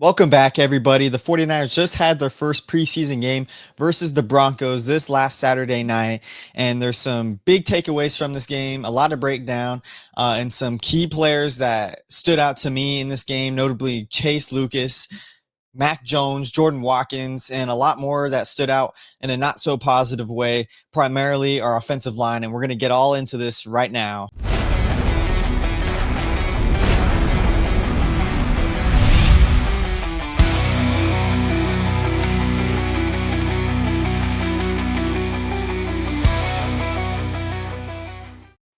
Welcome back, everybody. The 49ers just had their first preseason game versus the Broncos this last Saturday night, and there's some big takeaways from this game, a lot of breakdown, and some key players that stood out to me in this game, notably Chase Lucas, Mac Jones, Jordan Watkins, and a lot more that stood out in a not so positive way, primarily our offensive line, and we're going to get all into this right now.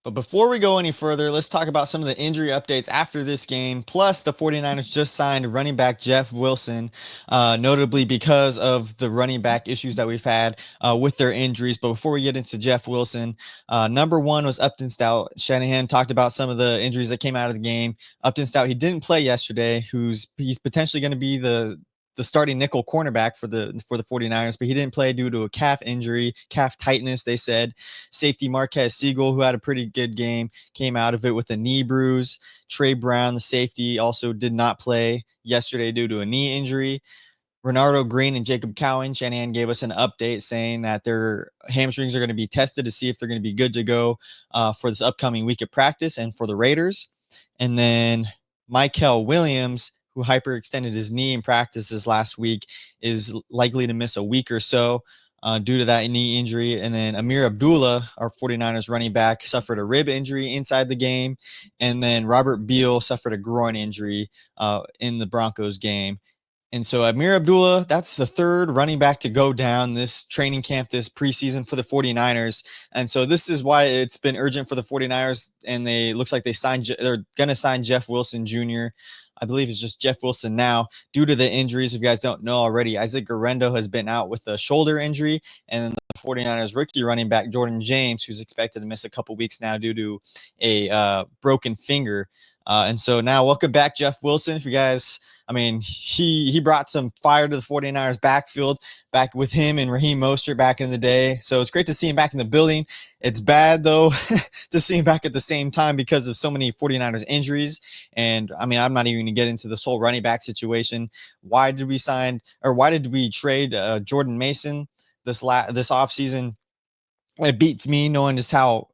But before we go any further, let's talk about some of the injury updates after this game. Plus, the 49ers just signed running back Jeff Wilson, notably because of the running back issues that we've had with their injuries. But before we get into Jeff Wilson, number one was Upton Stout. Shanahan talked about some of the injuries that came out of the game. Upton Stout, he didn't play yesterday, he's potentially going to be the starting nickel cornerback for the 49ers, but he didn't play due to a calf injury, calf tightness, they said. Safety Marquez Siegel, who had a pretty good game, came out of it with a knee bruise. Trey Brown, the safety, also did not play yesterday due to a knee injury. Renardo Green and Jacob Cowan, Shanahan gave us an update saying that their hamstrings are going to be tested to see if they're going to be good to go for this upcoming week of practice and for the Raiders. And then Michael Williams, who hyperextended his knee in practices last week, is likely to miss a week or so due to that knee injury. And then Amir Abdullah, our 49ers running back, suffered a rib injury inside the game. And then Robert Beal suffered a groin injury in the Broncos game. And so Amir Abdullah, that's the third running back to go down this training camp, this preseason for the 49ers. And so this is why it's been urgent for the 49ers. And looks like they're going to sign Jeff Wilson Jr. I believe it's just Jeff Wilson now due to the injuries. If you guys don't know already, Isaac Guerrero has been out with a shoulder injury. And then the 49ers rookie running back, Jordan James, who's expected to miss a couple weeks now due to a broken finger. And so now welcome back, Jeff Wilson. If you guys, he brought some fire to the 49ers backfield back with him and Raheem Mostert back in the day. So it's great to see him back in the building. It's bad, though, to see him back at the same time because of so many 49ers injuries. And, I'm not even going to get into this whole running back situation. Why did we trade Jordan Mason this offseason? It beats me knowing just how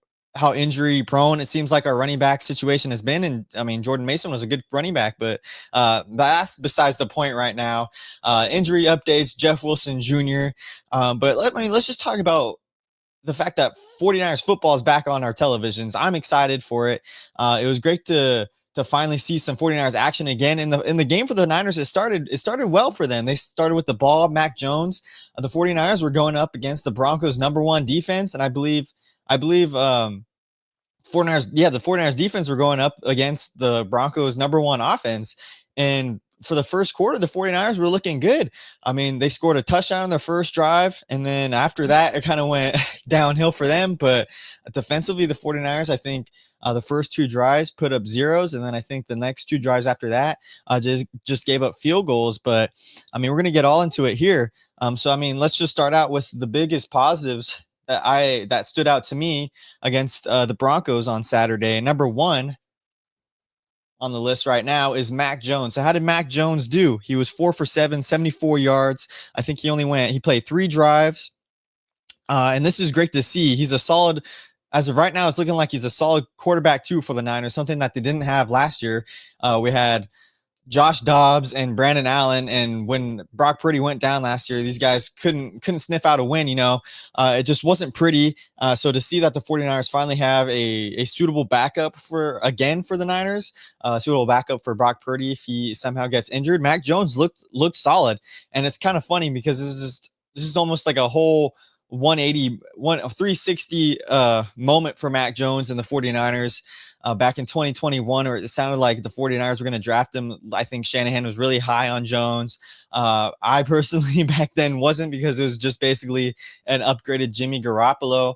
injury prone it seems like our running back situation has been. And Jordan Mason was a good running back, but that's besides the point right now. Injury updates, Jeff Wilson Jr. But let's just talk about the fact that 49ers football is back on our televisions. I'm excited for it. It was great to finally see some 49ers action again in the game for the Niners. It started well for them. They started with the ball. Mac Jones, the 49ers were going up against the Broncos' number one defense, and I believe 49ers defense were going up against the Broncos' number one offense. And for the first quarter, the 49ers were looking good. They scored a touchdown on their first drive, and then after that, it kind of went downhill for them. But defensively, the 49ers, I think, the first two drives put up zeros, and then I think the next two drives after that just gave up field goals. But, we're going to get all into it here. Let's just start out with the biggest positives that stood out to me against the Broncos on Saturday. Number one on the list right now is Mac Jones. So how did Mac Jones do? He was 4 for 7, 74 yards. I think he played 3 drives. And this is great to see. He's a solid, as of right now, it's looking like he's a solid quarterback too for the Niners, something that they didn't have last year. We had Josh Dobbs and Brandon Allen, and when Brock Purdy went down last year, these guys couldn't sniff out a win. It just wasn't pretty. So to see that the 49ers finally have a suitable backup for the Niners, suitable backup for Brock Purdy if he somehow gets injured. Mac Jones looked solid, and it's kind of funny because this is almost like a whole 360 moment for Mac Jones and the 49ers. Back in 2021, or it sounded like the 49ers were going to draft him. I think Shanahan was really high on Jones. I personally back then wasn't, because it was just basically an upgraded Jimmy Garoppolo.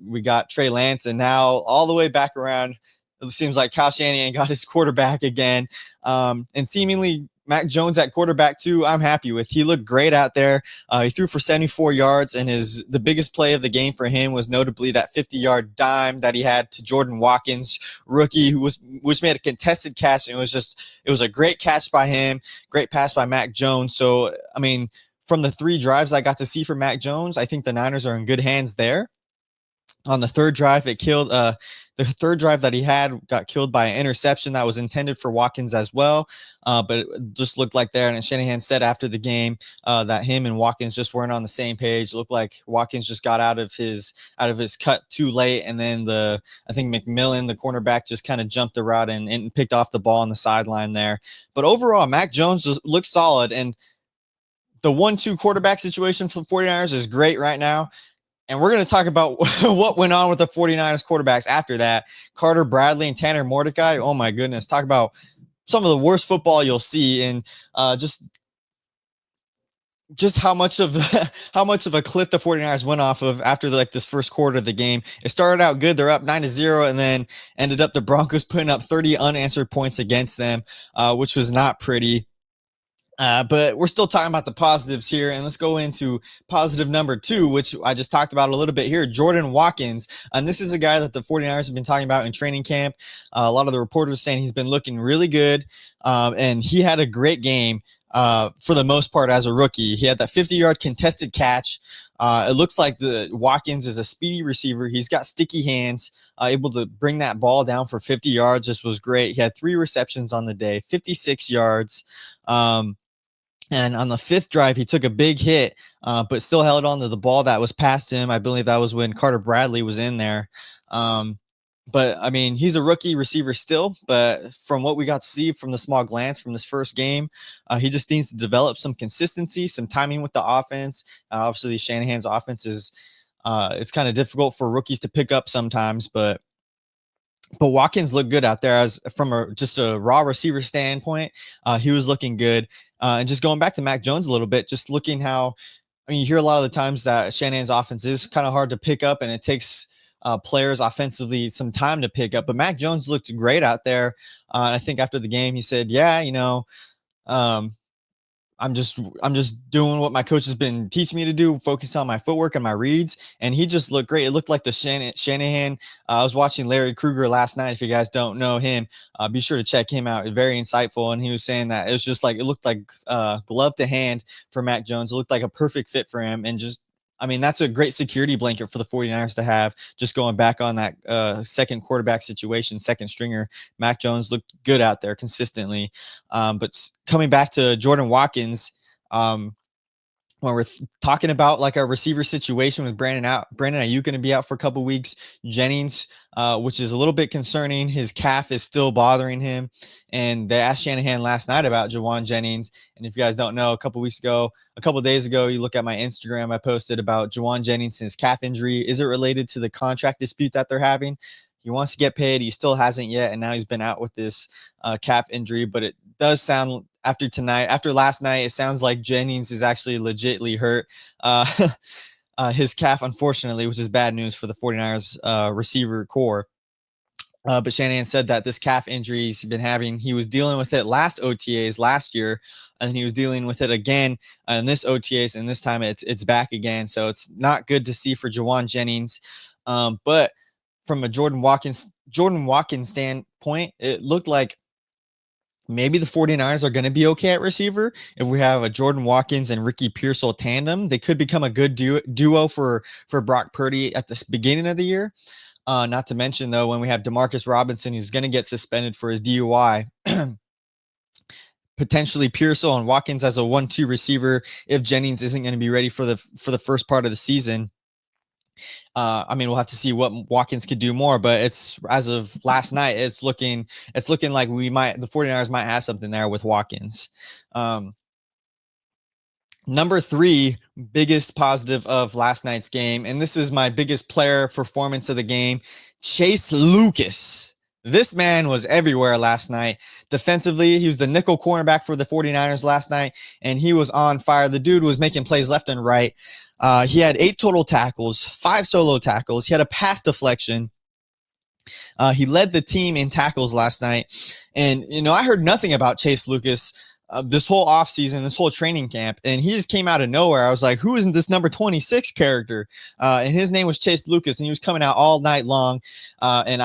We got Trey Lance, and now all the way back around, it seems like Kyle Shanahan got his quarterback again. And seemingly Mac Jones at quarterback too, I'm happy with. He looked great out there. He threw for 74 yards, and the biggest play of the game for him was notably that 50-yard dime that he had to Jordan Watkins, rookie, which made a contested catch, and it was a great catch by him, great pass by Mac Jones. So, I mean, from the 3 drives I got to see from Mac Jones, I think the Niners are in good hands there. On the third drive, the third drive that he had got killed by an interception that was intended for Watkins as well, but it just looked like there. And Shanahan said after the game that him and Watkins just weren't on the same page. It looked like Watkins just got out of his cut too late, and then I think McMillan, the cornerback, just kind of jumped the route and picked off the ball on the sideline there. But overall, Mac Jones just looks solid, and the 1-2 quarterback situation for the 49ers is great right now. And we're going to talk about what went on with the 49ers quarterbacks after that. Carter Bradley and Tanner Mordecai. Oh, my goodness. Talk about some of the worst football you'll see. And just how much of a cliff the 49ers went off of after this first quarter of the game. It started out good. They're up 9-0, and then ended up the Broncos putting up 30 unanswered points against them, which was not pretty. But we're still talking about the positives here, and let's go into positive number 2, which I just talked about a little bit here, Jordan Watkins. And this is a guy that the 49ers have been talking about in training camp. A lot of the reporters saying he's been looking really good, and he had a great game for the most part as a rookie. He had that 50-yard contested catch. It looks like the Watkins is a speedy receiver. He's got sticky hands, able to bring that ball down for 50 yards. This was great. He had 3 receptions on the day, 56 yards. And on the 5th drive, he took a big hit, but still held on to the ball that was past him. I believe that was when Carter Bradley was in there. But, I mean, he's a rookie receiver still. But from what we got to see from the small glance from this first game, he just needs to develop some consistency, some timing with the offense. Obviously, Shanahan's offense is it's kind of difficult for rookies to pick up sometimes, but Watkins looked good out there as from just a raw receiver standpoint. He was looking good. And just going back to Mac Jones a little bit, just looking how, I mean, you hear a lot of the times that Shanahan's offense is kind of hard to pick up, and it takes players offensively some time to pick up. But Mac Jones looked great out there. I think after the game, he said, yeah, I'm just doing what my coach has been teaching me to do, focus on my footwork and my reads, and he just looked great. It looked like the Shanahan. I was watching Larry Krueger last night. If you guys don't know him, be sure to check him out. Very insightful, and he was saying that it looked like glove to hand for Mac Jones. It looked like a perfect fit for him, and just, I mean, that's a great security blanket for the 49ers to have. Just going back on that second quarterback situation, second stringer, Mac Jones looked good out there consistently. But coming back to Jordan Watkins, when we're talking about like our receiver situation with Brandon Ayuk going to be out for a couple weeks, Jennings, which is a little bit concerning. His calf is still bothering him. And they asked Shanahan last night about Juwan Jennings. And if you guys don't know, a couple days ago, you look at my Instagram, I posted about Juwan Jennings and his calf injury. Is it related to the contract dispute that they're having? He wants to get paid. He still hasn't yet. And now he's been out with this calf injury. But it does sound, after last night, it sounds like Jennings is actually legitly hurt. His calf, unfortunately, which is bad news for the 49ers receiver core. But Shanahan said that this calf injury he's been having, he was dealing with it last OTAs last year, and he was dealing with it again in this OTAs, and this time it's back again. So it's not good to see for Juwan Jennings. But from a Jordan Watkins standpoint, it looked like maybe the 49ers are going to be okay at receiver. If we have a Jordan Watkins and Ricky Pearsall tandem, they could become a good duo for Brock Purdy at the beginning of the year. Not to mention, though, when we have Demarcus Robinson, who's going to get suspended for his DUI, potentially Pearsall and Watkins as a 1-2 receiver if Jennings isn't going to be ready for the first part of the season. I mean, we'll have to see what Watkins could do more, but it's, as of last night, it's looking like the 49ers might have something there with Watkins. Number 3 biggest positive of last night's game, and this is my biggest player performance of the game, Chase Lucas. This man was everywhere last night. Defensively, he was the nickel cornerback for the 49ers last night, and he was on fire. The dude was making plays left and right. He had 8 total tackles, 5 solo tackles. He had a pass deflection. He led the team in tackles last night. And, I heard nothing about Chase Lucas this whole offseason, this whole training camp, and he just came out of nowhere. I was like, who isn't this number 26 character? And his name was Chase Lucas, and he was coming out all night long. And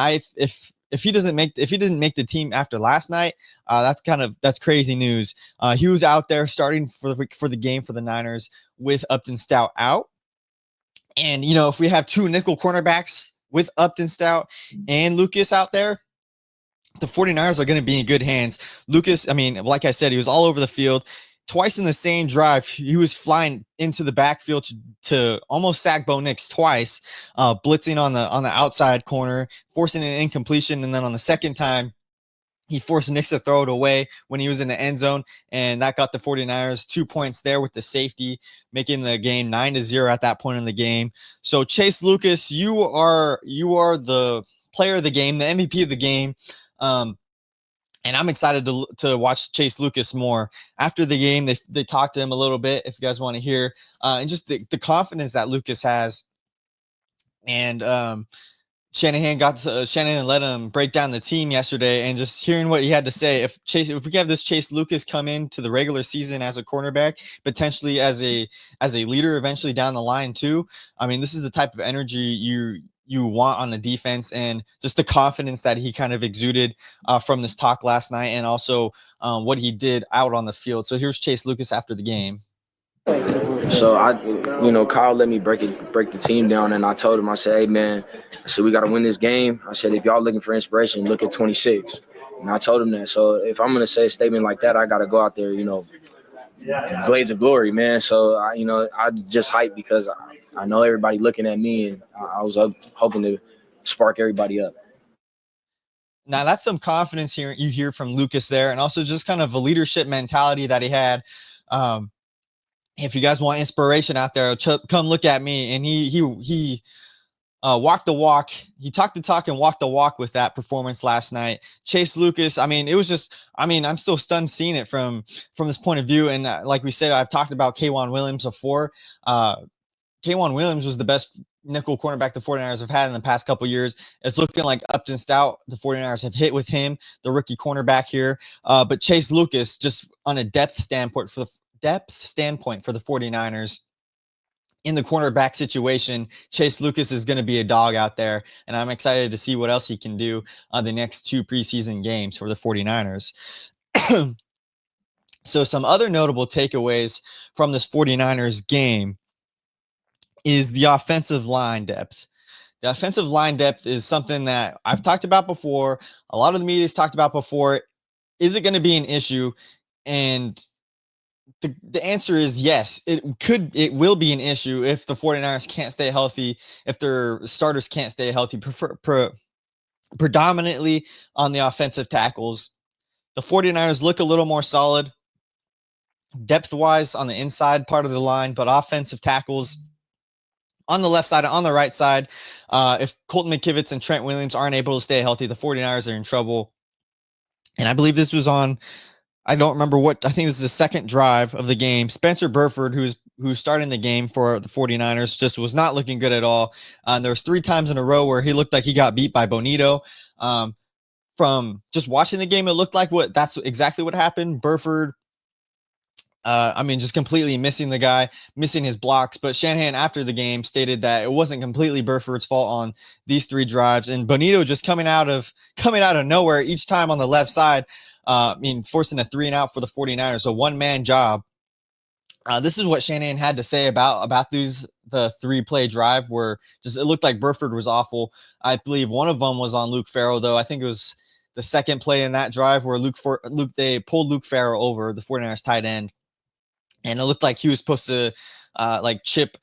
if he didn't make the team after last night, that's crazy news. He was out there starting for the game for the Niners with Upton Stout out. And if we have two nickel cornerbacks with Upton Stout and Lucas out there, the 49ers are going to be in good hands. Lucas, like I said, he was all over the field. Twice in the same drive, he was flying into the backfield to almost sack Bo Nix twice, blitzing on the outside corner, forcing an incompletion. And then on the second time, he forced Nix to throw it away when he was in the end zone, and that got the 49ers 2 points there with the safety, making the game 9-0 at that point in the game. So Chase Lucas, you are the player of the game, the MVP of the game. And I'm excited to watch Chase Lucas more. After the game, they talked to him a little bit, if you guys want to hear, and just the confidence that Lucas has. And Shanahan let him break down the team yesterday, and just hearing what he had to say. If we have this Chase Lucas come into the regular season as a cornerback, potentially as a leader eventually down the line too, this is the type of energy you want on the defense, and just the confidence that he kind of exuded from this talk last night, and also what he did out on the field. So here's Chase Lucas after the game. So Kyle let me break the team down, and I told him, I said, hey man, I said, we got to win this game. I said, if y'all looking for inspiration, look at 26. And I told him that. So if I'm going to say a statement like that, I got to go out there, blaze of glory, man. So I just hyped because I know everybody looking at me, and I was hoping to spark everybody up. Now that's some confidence here you hear from Lucas there, and also just kind of a leadership mentality that he had. If you guys want inspiration out there, come look at me. And he walked the walk. He talked the talk and walked the walk with that performance last night. Chase Lucas, it was just, I'm still stunned seeing it from this point of view. And like we said, I've talked about K'Wan Williams before. K'Wan Williams was the best nickel cornerback the 49ers have had in the past couple years. It's looking like Upton Stout, the 49ers have hit with him, the rookie cornerback here. But Chase Lucas, just on a depth standpoint for the 49ers in the cornerback situation, Chase Lucas is going to be a dog out there, and I'm excited to see what else he can do on the next two preseason games for the 49ers. So some other notable takeaways from this 49ers game is the offensive line depth. The offensive line depth is something that I've talked about before. A lot of the media's talked about before. Is it going to be an issue? And the answer is yes. It will be an issue if the 49ers can't stay healthy, if their starters can't stay healthy, predominantly on the offensive tackles. The 49ers look a little more solid depth-wise on the inside part of the line, but offensive tackles on the left side, on the right side, if Colton McKivitz and Trent Williams aren't able to stay healthy, the 49ers are in trouble. And I believe this was on, I don't remember I think this is the second drive of the game. Spencer Burford, who's starting the game for the 49ers, just was not looking good at all. There was 3 times in a row where he looked like he got beat by Bonito. From just watching the game, it looked like that's exactly what happened. Burford, just completely missing the guy, missing his blocks. But Shanahan, after the game, stated that it wasn't completely Burford's fault on these 3 drives, and Bonito just coming out of nowhere each time on the left side. Forcing a 3-and-out for the 49ers, a one-man job. This is what Shanahan had to say about the 3-play drive, where just it looked like Burford was awful. I believe one of them was on Luke Farrell, though. I think it was the second play in that drive where they pulled Luke Farrell over, the 49ers tight end, and it looked like he was supposed to chip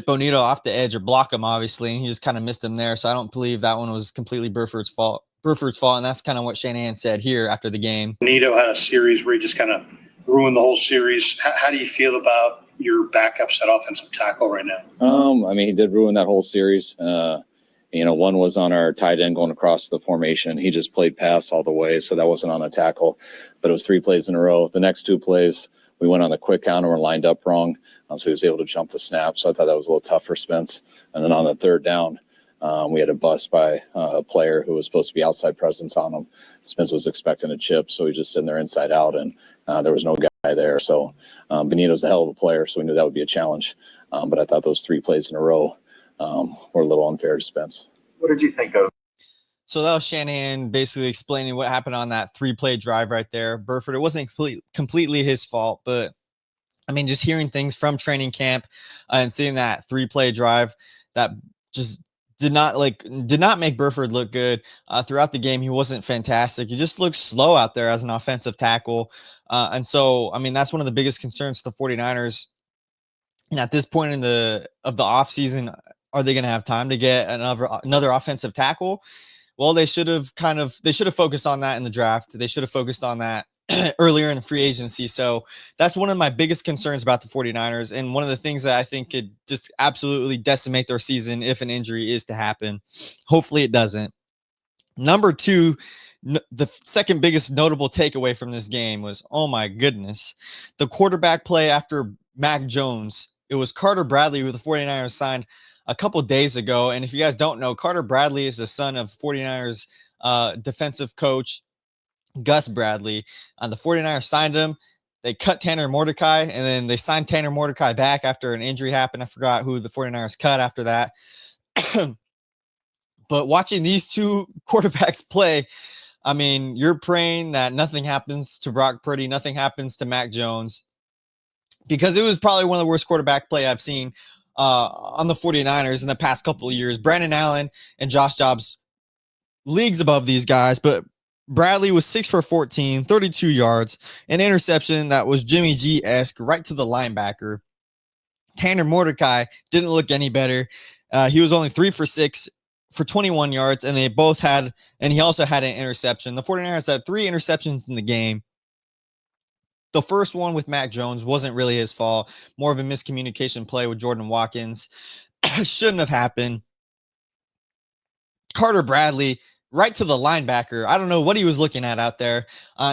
Bonito off the edge or block him, obviously, and he just kind of missed him there. So I don't believe that one was completely Burford's fault, and that's kind of what Shanahan said here after the game. Bonito had a series where he just kind of ruined the whole series. How do you feel about your backups at offensive tackle right now? He did ruin that whole series. One was on our tight end going across the formation. He just played past all the way, so that wasn't on a tackle. But it was 3 plays in a row. The next 2 plays, we went on the quick counter, were lined up wrong, so he was able to jump the snap. So I thought that was a little tough for Spence. And then on the third down, We had a bust by a player who was supposed to be outside presence on him. Spence was expecting a chip, so he's just sitting there inside out, and there was no guy there. So Benito's a hell of a player, so we knew that would be a challenge. But I thought those 3 plays in a row were a little unfair to Spence. What did you think of? So that was Shanahan basically explaining what happened on that 3-play drive right there. Burford, it wasn't completely his fault, but I mean, just hearing things from training camp and seeing that 3-play drive that just did not make Burford look good throughout the game. He wasn't fantastic. He just looked slow out there as an offensive tackle. And so, I mean, that's one of the biggest concerns for the 49ers. And at this point of the offseason, are they going to have time to get another offensive tackle? Well, they should have focused on that in the draft. They should have focused on that earlier in free agency. So that's one of my biggest concerns about the 49ers. And one of the things that I think could just absolutely decimate their season if an injury is to happen. Hopefully it doesn't. Number 2, the second biggest notable takeaway from this game was, oh my goodness, the quarterback play after Mac Jones. It was Carter Bradley, who the 49ers signed a couple days ago. And if you guys don't know, Carter Bradley is the son of 49ers defensive coach Gus Bradley. The 49ers signed him. They cut Tanner Mordecai, and then they signed Tanner Mordecai back after an injury happened. I forgot who the 49ers cut after that. But watching these 2 quarterbacks play, I mean, you're praying that nothing happens to Brock Purdy, nothing happens to Mac Jones, because it was probably one of the worst quarterback play I've seen on the 49ers in the past couple of years. Brandon Allen and Josh Jacobs, leagues above these guys, but Bradley was 6 for 14, 32 yards, an interception that was Jimmy G-esque right to the linebacker. Tanner Mordecai didn't look any better. He was only 3 for 6 for 21 yards, and he also had an interception. The 49ers had 3 interceptions in the game. The first one with Mac Jones wasn't really his fault. More of a miscommunication play with Jordan Watkins. Shouldn't have happened. Carter Bradley, right to the linebacker. I don't know what he was looking at out there.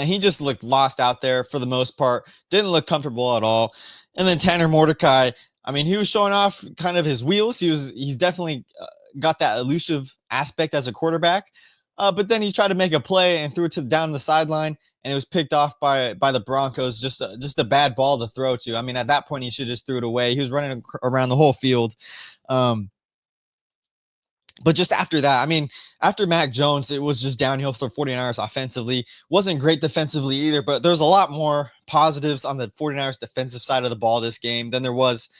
He just looked lost out there for the most part. Didn't look comfortable at all. And then Tanner Mordecai, I mean, he was showing off kind of his wheels. He's definitely got that elusive aspect as a quarterback. But then he tried to make a play and threw it down the sideline, and it was picked off by the Broncos. Just a bad ball to throw to. I mean, at that point, he should just threw it away. He was running around the whole field. But just after that, I mean, after Mac Jones, it was just downhill for the 49ers offensively. Wasn't great defensively either, but there's a lot more positives on the 49ers defensive side of the ball this game than there was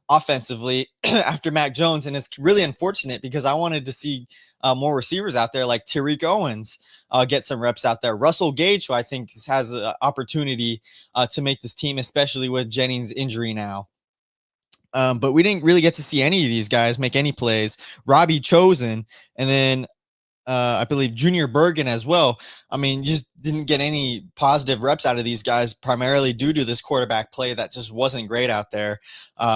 offensively after Mac Jones. And it's really unfortunate because I wanted to see more receivers out there like Tariq Owens get some reps out there. Russell Gage, who I think has an opportunity to make this team, especially with Jennings' injury now. But we didn't really get to see any of these guys make any plays. Robbie Chosen, and then I believe Junior Bergen as well. I mean, just didn't get any positive reps out of these guys, primarily due to this quarterback play that just wasn't great out there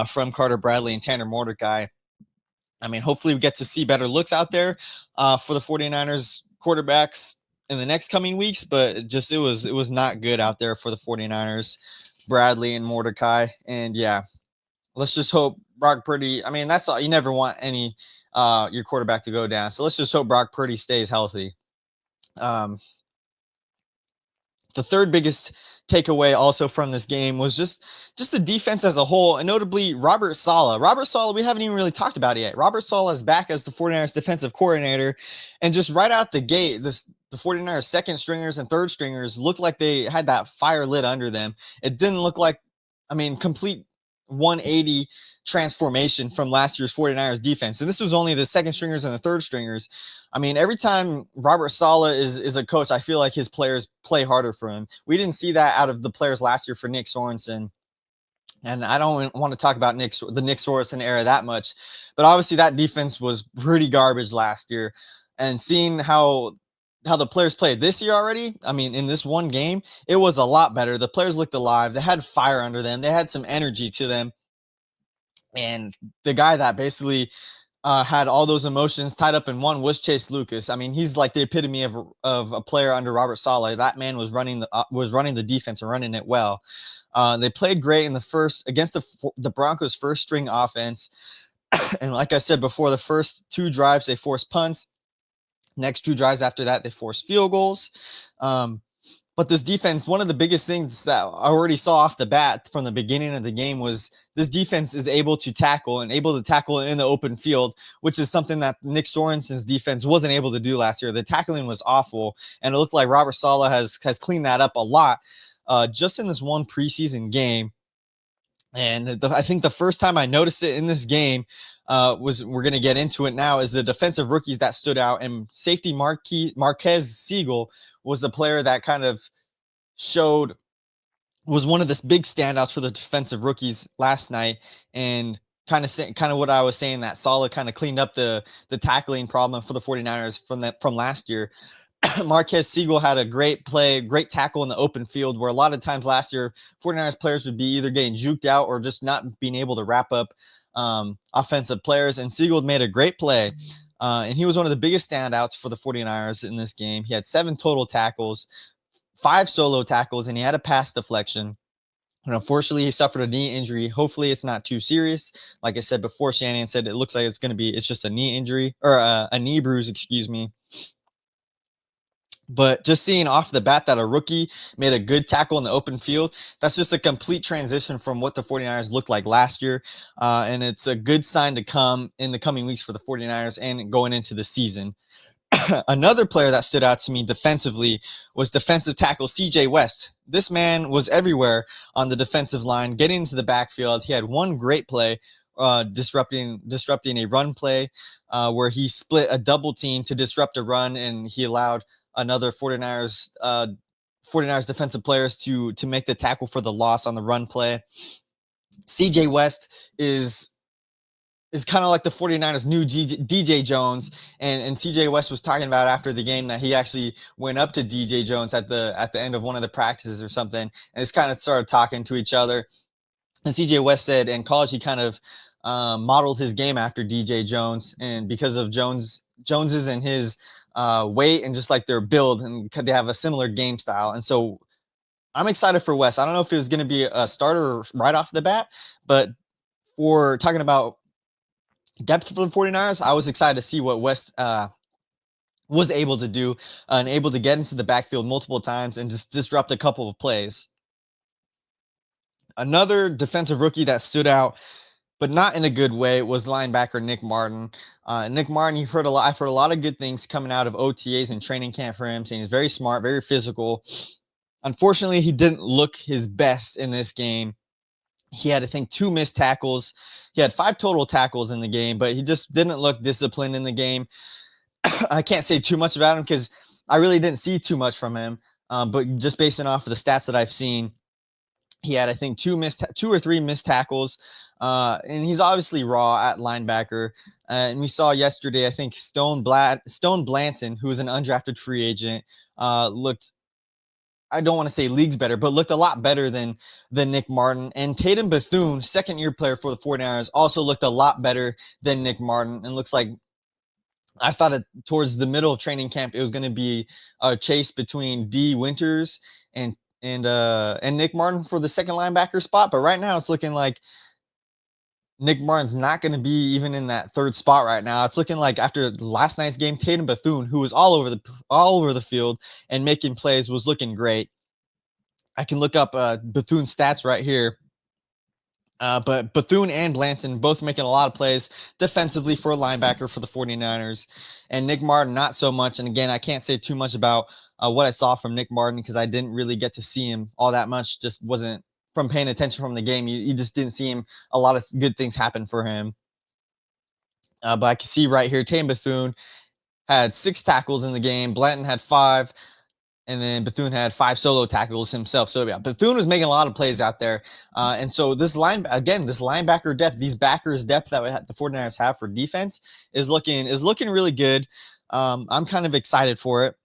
from Carter Bradley and Tanner Mordecai. I mean, hopefully we get to see better looks out there for the 49ers quarterbacks in the next coming weeks, but it was not good out there for the 49ers, Bradley and Mordecai. And yeah, let's just hope Brock Purdy, I mean, that's all. You never want your quarterback to go down. So let's just hope Brock Purdy stays healthy. The third biggest takeaway also from this game was just the defense as a whole, and notably Robert Saleh. Robert Saleh, we haven't even really talked about it yet. Robert Saleh is back as the 49ers defensive coordinator, and just right out the gate, the 49ers second stringers and third stringers looked like they had that fire lit under them. It didn't look like, I mean, complete 180 transformation from last year's 49ers defense. And this was only the second stringers and the third stringers. I mean, every time Robert Saleh is a coach, I feel like his players play harder for him. We didn't see that out of the players last year for Nick Sorensen. And I don't want to talk about the Nick Sorensen era that much, but obviously that defense was pretty garbage last year. And seeing how the players played this year already, I mean, in this one game, it was a lot better. The players looked alive. They had fire under them. They had some energy to them. And the guy that basically had all those emotions tied up in one was Chase Lucas. I mean, he's like the epitome of a player under Robert Saleh. That man was running the defense and running it well. They played great in the first against the Broncos' first string offense. And like I said before, the first 2 drives, they forced punts. Next 2 drives after that, they forced field goals. But this defense, one of the biggest things that I already saw off the bat from the beginning of the game was this defense is able to tackle in the open field, which is something that Nick Sorensen's defense wasn't able to do last year. The tackling was awful, and it looked like Robert Saleh has cleaned that up a lot just in this one preseason game. And I think the first time I noticed it in this game was, we're going to get into it now, is the defensive rookies that stood out. And safety Marquez Siegel was the player that kind of was one of the big standouts for the defensive rookies last night. And kind of what I was saying, that Saleh kind of cleaned up the tackling problem for the 49ers from last year. Marquez Siegel had a great tackle in the open field, where a lot of times last year, 49ers players would be either getting juked out or just not being able to wrap up offensive players. And Siegel made a great play. And he was one of the biggest standouts for the 49ers in this game. He had 7 total tackles, 5 solo tackles, and he had a pass deflection. And unfortunately, he suffered a knee injury. Hopefully, it's not too serious. Like I said before, Shannon said it looks like it's just a knee injury, or a knee bruise, excuse me. But just seeing off the bat that a rookie made a good tackle in the open field, that's just a complete transition from what the 49ers looked like last year. And it's a good sign to come in the coming weeks for the 49ers and going into the season. Another player that stood out to me defensively was defensive tackle CJ West. This man was everywhere on the defensive line, getting into the backfield. He had one great play, disrupting a run play where he split a double team to disrupt a run, and he allowed another 49ers defensive players to make the tackle for the loss on the run play. CJ West is kind of like the 49ers new DJ Jones, and CJ West was talking about after the game that he actually went up to DJ Jones at the end of one of the practices or something, and just kind of started talking to each other. And CJ West said in college he kind of modeled his game after DJ Jones, and because of Jones's and his weight and just like their build, and they have a similar game style. And so I'm excited for West. I don't know if it was going to be a starter right off the bat, but for talking about depth for the 49ers, I was excited to see what West was able to do, and able to get into the backfield multiple times and just disrupt a couple of plays. Another defensive rookie that stood out, but not in a good way, was linebacker Nick Martin. Nick Martin, I've heard a lot of good things coming out of OTAs and training camp for him, saying he's very smart, very physical. Unfortunately, he didn't look his best in this game. He had, I think, 2 missed tackles. He had 5 total tackles in the game, but he just didn't look disciplined in the game. I can't say too much about him because I really didn't see too much from him. But just basing off of the stats that I've seen, he had, I think, 2 or 3 missed tackles. And he's obviously raw at linebacker. And we saw yesterday, I think, Stone Blanton, who was an undrafted free agent, looked, I don't want to say leagues better, but looked a lot better than Nick Martin. And Tatum Bethune, second-year player for the 49ers, also looked a lot better than Nick Martin. And looks like, I thought towards the middle of training camp, it was going to be a chase between D. Winters and Nick Martin for the second linebacker spot. But right now, it's looking like Nick Martin's not going to be even in that third spot right now. It's looking like after last night's game, Tatum Bethune, who was all over the field and making plays, was looking great. I can look up Bethune's stats right here. But Bethune and Blanton both making a lot of plays defensively for a linebacker for the 49ers. And Nick Martin, not so much. And again, I can't say too much about what I saw from Nick Martin because I didn't really get to see him all that much. Just wasn't from paying attention from the game. You just didn't see him. A lot of good things happen for him. But I can see right here, Tatum Bethune had 6 tackles in the game. Blanton had 5. And then Bethune had 5 solo tackles himself. So yeah, Bethune was making a lot of plays out there. And so this linebacker depth, these backers depth that the 49ers have for defense is looking really good. I'm kind of excited for it.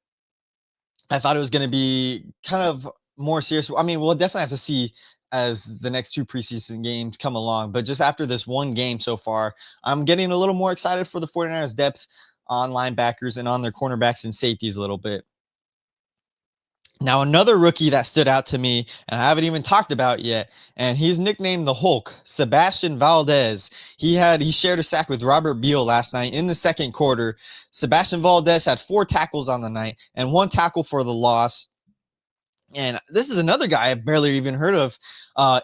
I thought it was going to be kind of more serious. I mean, we'll definitely have to see as the next 2 preseason games come along. But just after this one game so far, I'm getting a little more excited for the 49ers depth on linebackers and on their cornerbacks and safeties a little bit. Now, another rookie that stood out to me, and I haven't even talked about yet, and he's nicknamed the Hulk, Sebastian Valdez. He shared a sack with Robert Beal last night in the second quarter. Sebastian Valdez had 4 tackles on the night and 1 tackle for the loss. And this is another guy I've barely even heard of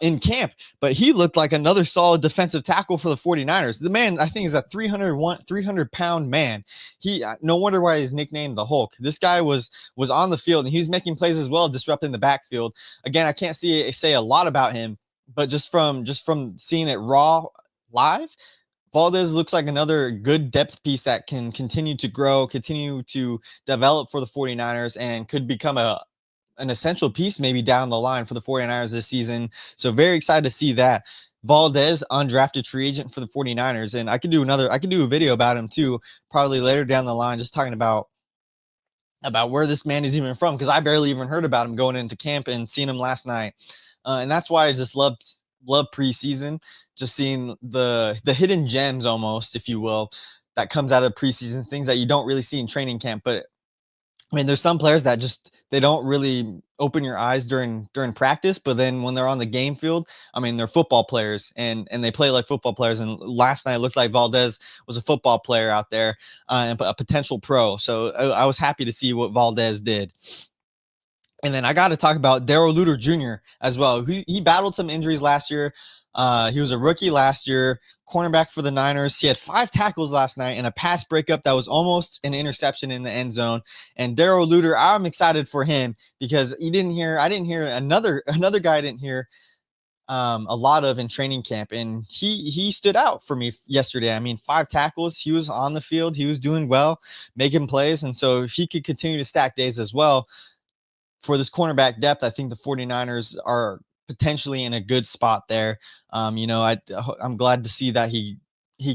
in camp, but he looked like another solid defensive tackle for the 49ers. The man, I think, is a 300-pound man. No wonder why he's nicknamed the Hulk. This guy was on the field, and he was making plays as well, disrupting the backfield. Again, I can't say a lot about him, but just from seeing it raw live, Valdez looks like another good depth piece that can continue to grow, continue to develop for the 49ers, and could become an essential piece maybe down the line for the 49ers this season. So very excited to see that. Valdez, undrafted free agent for the 49ers. And I could do a video about him too, probably later down the line, just talking about where this man is even from, because I barely even heard about him going into camp and seeing him last night. And that's why I just love preseason, just seeing the hidden gems almost, if you will, that comes out of preseason, things that you don't really see in training camp. But I mean, there's some players that just they don't really open your eyes during practice, but then when they're on the game field, I mean, they're football players and they play like football players. And last night it looked like Valdez was a football player out there and a potential pro. So I was happy to see what Valdez did. And then I got to talk about Darrell Luter Jr. as well. He battled some injuries last year. He was a rookie last year, cornerback for the Niners. He had 5 tackles last night and a pass breakup that was almost an interception in the end zone. And Darrell Luter, I'm excited for him because I didn't hear another guy I didn't hear a lot of in training camp, and he stood out for me yesterday. I mean, 5 tackles. He was on the field. He was doing well, making plays, and so if he could continue to stack days as well for this cornerback depth, I think the 49ers are potentially in a good spot there. I'm glad to see that he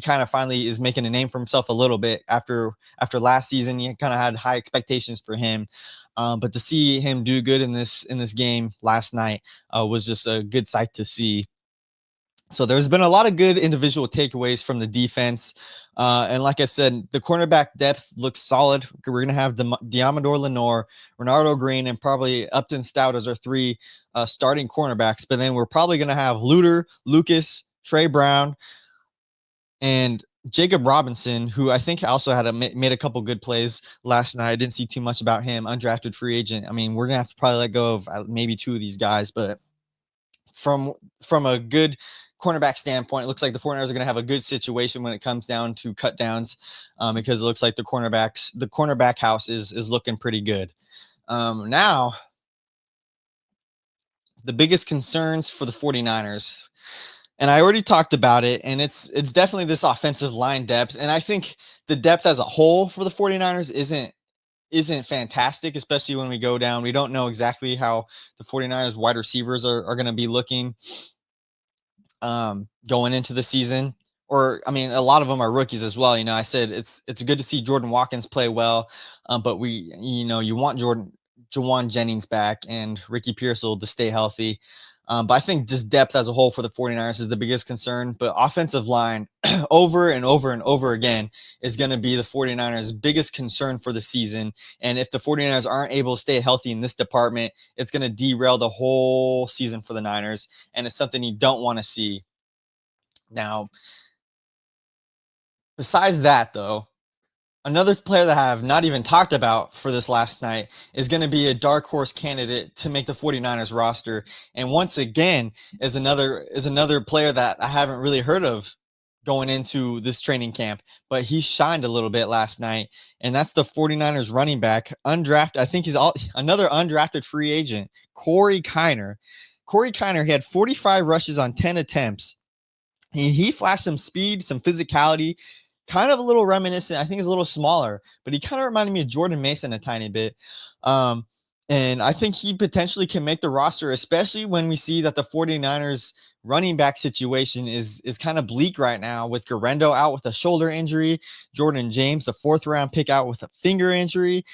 kind of finally is making a name for himself a little bit after last season. You kind of had high expectations for him. But to see him do good in this game last night was just a good sight to see. So there's been a lot of good individual takeaways from the defense. And like I said, the cornerback depth looks solid. We're going to have Diamador Lenore, Renardo Green, and probably Upton Stout as our 3 starting cornerbacks. But then we're probably going to have Luter, Lucas, Trey Brown, and Jacob Robinson, who I think also made a couple good plays last night. I didn't see too much about him, undrafted free agent. I mean, we're going to have to probably let go of maybe 2 of these guys, but from a good cornerback standpoint, it looks like the 49ers are going to have a good situation when it comes down to cut downs because it looks like the cornerback house is looking pretty good. Now, the biggest concerns for the 49ers, and I already talked about it, and it's definitely this offensive line depth. And I think the depth as a whole for the 49ers isn't fantastic, especially when we go down. We don't know exactly how the 49ers wide receivers are going to be looking going into the season. Or, I mean, a lot of them are rookies as well. I said it's good to see Jordan Watkins play well, but you want Jawan Jennings back and Ricky Pearsall to stay healthy. But I think just depth as a whole for the 49ers is the biggest concern. But offensive line over and over and over again is going to be the 49ers' biggest concern for the season. And if the 49ers aren't able to stay healthy in this department, it's going to derail the whole season for the Niners. And it's something you don't want to see. Now, besides that, though, another player that I have not even talked about for this last night is going to be a dark horse candidate to make the 49ers roster. And once again, is another player that I haven't really heard of going into this training camp, but he shined a little bit last night. And that's the 49ers running back, undrafted. I think he's another undrafted free agent, Corey Kiner. Corey Kiner, he had 45 rushes on 10 attempts. He flashed some speed, some physicality, kind of a little reminiscent. I think he's a little smaller, but he kind of reminded me of Jordan Mason a tiny bit. And I think he potentially can make the roster, especially when we see that the 49ers running back situation is kind of bleak right now, with Garendo out with a shoulder injury, Jordan James, the 4th round pick, out with a finger injury.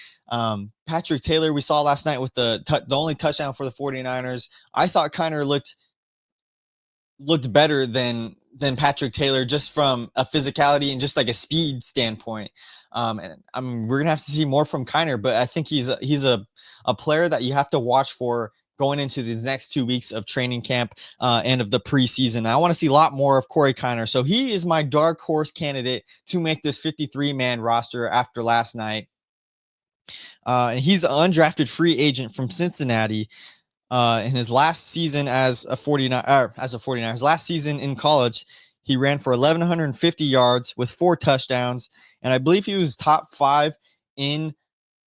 Patrick Taylor, we saw last night with the only touchdown for the 49ers. I thought Kiner looked better than than Patrick Taylor, just from a physicality and just like a speed standpoint. And I mean, we're gonna have to see more from Kiner, but I think he's a player that you have to watch for going into these next 2 weeks of training camp and of the preseason. I want to see a lot more of Corey Kiner. So he is my dark horse candidate to make this 53-man roster after last night. And he's an undrafted free agent from Cincinnati. In his last season as a 49er, his last season in college, he ran for 1,150 yards with 4 touchdowns. And I believe he was top 5 in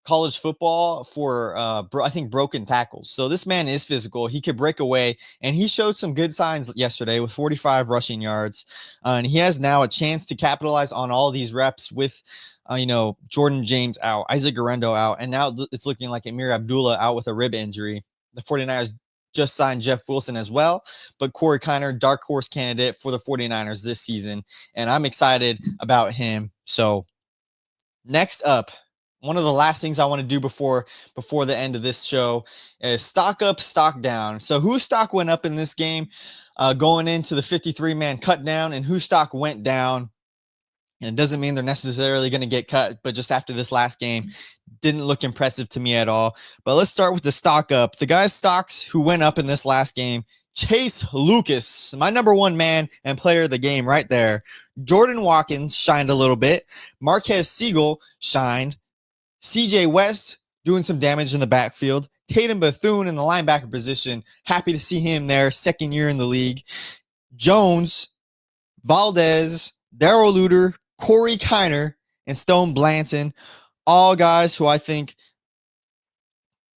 college football for I think broken tackles. So this man is physical. He could break away, and he showed some good signs yesterday with 45 rushing yards. And he has now a chance to capitalize on all these reps with Jordan James out, Isaac Guerrero out, and now it's looking like Amir Abdullah out with a rib injury. The 49ers just signed Jeff Wilson as well, but Corey Kiner, dark horse candidate for the 49ers this season, and I'm excited about him. So next up, one of the last things I want to do before the end of this show is stock up, stock down. So whose stock went up in this game going into the 53-man cut down, and whose stock went down? And it doesn't mean they're necessarily going to get cut, but just after this last game, didn't look impressive to me at all. But let's start with the stock up. The guys' stocks who went up in this last game: Chase Lucas, my number 1 man and player of the game right there. Jordan Watkins shined a little bit. Marquez Siegel shined. CJ West doing some damage in the backfield. Tatum Bethune in the linebacker position. Happy to see him there, second year in the league. Jones, Valdez, Darrell Luter, Corey Kiner, and Stone Blanton, all guys who I think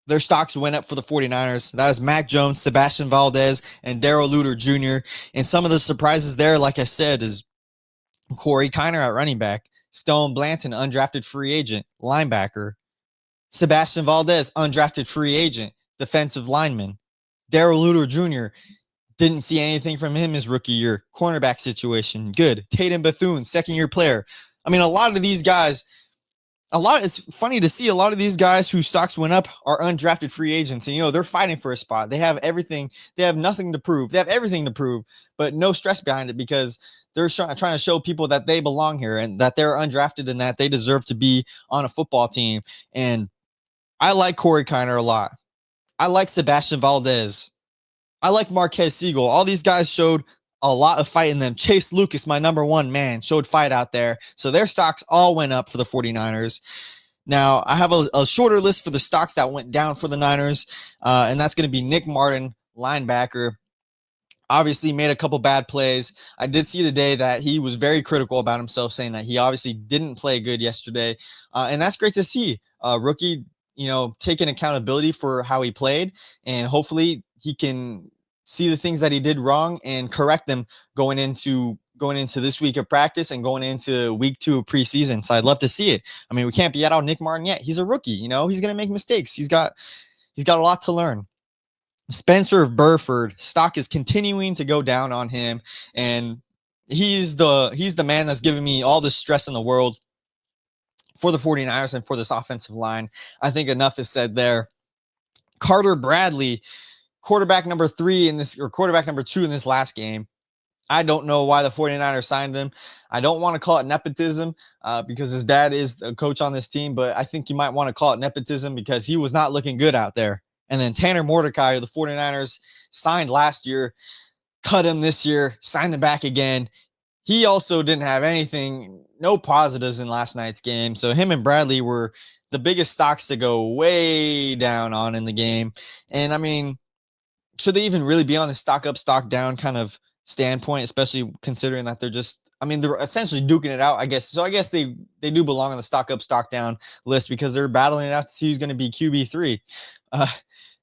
their stocks went up for the 49ers. That was Mac Jones, Sebastian Valdez, and Darrell Luter Jr. And some of the surprises there, like I said, is Corey Kiner at running back, Stone Blanton, undrafted free agent, linebacker, Sebastian Valdez, undrafted free agent, defensive lineman, Darrell Luter Jr., didn't see anything from him his rookie year. Cornerback situation, good. Tatum Bethune, second-year player. I mean, a lot of these guys, it's funny to see a lot of these guys whose stocks went up are undrafted free agents. And, they're fighting for a spot. They have everything. They have nothing to prove. They have everything to prove, but no stress behind it because they're trying to show people that they belong here and that they're undrafted and that they deserve to be on a football team. And I like Corey Kiner a lot. I like Sebastian Valdez. I like Marquez Siegel. All these guys showed a lot of fight in them. Chase Lucas, my number 1 man, showed fight out there. So their stocks all went up for the 49ers. Now, I have a shorter list for the stocks that went down for the Niners, and that's going to be Nick Martin, linebacker. Obviously made a couple bad plays. I did see today that he was very critical about himself, saying that he obviously didn't play good yesterday. And that's great to see. Rookie, taking accountability for how he played, and hopefully he can see the things that he did wrong and correct them going into this week of practice and going into week 2 of preseason. So I'd love to see it. I mean, we can't be out on Nick Martin yet. He's a rookie, he's going to make mistakes. He's got a lot to learn. Spencer Burford, stock is continuing to go down on him, and he's the man that's giving me all the stress in the world for the 49ers and for this offensive line. I think enough is said there. Carter Bradley, quarterback number 2 in this last game. I don't know why the 49ers signed him. I don't want to call it nepotism because his dad is a coach on this team, but I think you might want to call it nepotism because he was not looking good out there. And then Tanner Mordecai, the 49ers signed last year, cut him this year, signed him back again. He also didn't have anything, no positives in last night's game. So him and Bradley were the biggest stocks to go way down on in the game. And I mean, should they even really be on the stock up, stock down kind of standpoint, especially considering that they're essentially duking it out, I guess. So I guess they do belong on the stock up, stock down list because they're battling it out to see who's going to be QB3.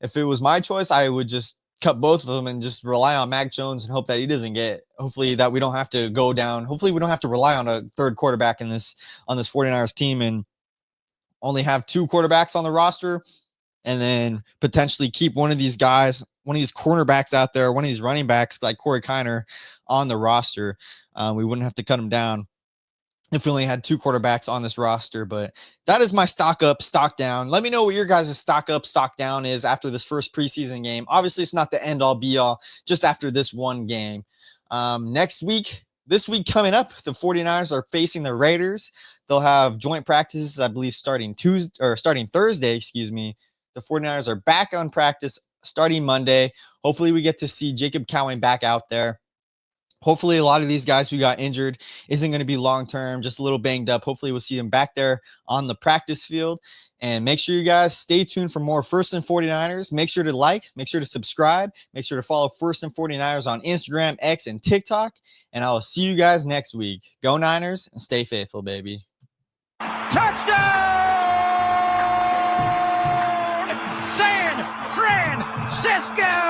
If it was my choice, I would just cut both of them and just rely on Mac Jones and hope that he doesn't get, hopefully that we don't have to go down. Hopefully we don't have to rely on a third quarterback on this 49ers team and only have 2 quarterbacks on the roster, and then potentially keep one of these guys, one of these cornerbacks out there, one of these running backs like Corey Kiner on the roster. We wouldn't have to cut him down if we only had 2 quarterbacks on this roster. But that is my stock up, stock down. Let me know what your guys' stock up, stock down is after this first preseason game. Obviously, it's not the end all be all just after this one game. Next week, this week coming up, the 49ers are facing the Raiders. They'll have joint practices, I believe, starting Thursday, excuse me. The 49ers are back on practice starting Monday. Hopefully we get to see Jacob Cowan back out there. Hopefully a lot of these guys who got injured isn't going to be long-term, just a little banged up. Hopefully we'll see them back there on the practice field. And make sure you guys stay tuned for more First and 49ers. Make sure to like, make sure to subscribe, make sure to follow First and 49ers on Instagram, X, and TikTok. And I will see you guys next week. Go Niners and stay faithful, baby. Touchdown! San Francisco!